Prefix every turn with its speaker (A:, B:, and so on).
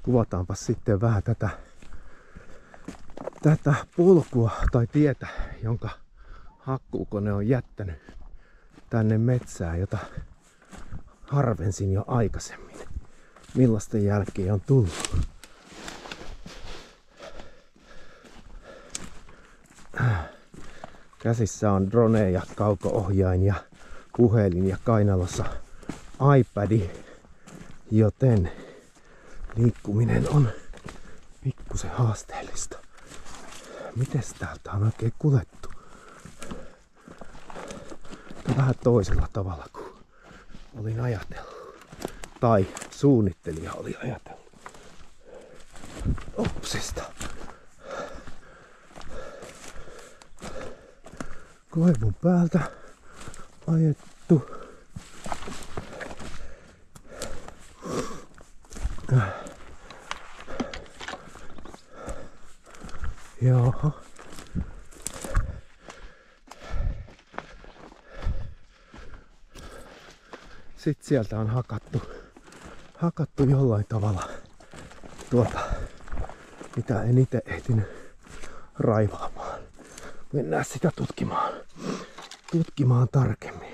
A: kuvataanpa sitten vähän tätä polkua tai tietä, jonka hakkuukone on jättänyt tänne metsään, jota harvensin jo aikaisemmin. Millaisten jälkeen on tullut. Käsissä on drone ja kauko-ohjain ja puhelin ja kainalossa iPad, joten liikkuminen on pikkusen haasteellista. Mites täältä on oikein kuljettu? Vähän toisella tavalla kuin olin ajatellut. Tai suunnittelija oli ajatellut. Opsista. Koivun päältä ajettu. Joo. Sitten sieltä on hakattu jollain tavalla mitä en itse ehtinyt raivaamaan. Mennään sitä tutkimaan tarkemmin.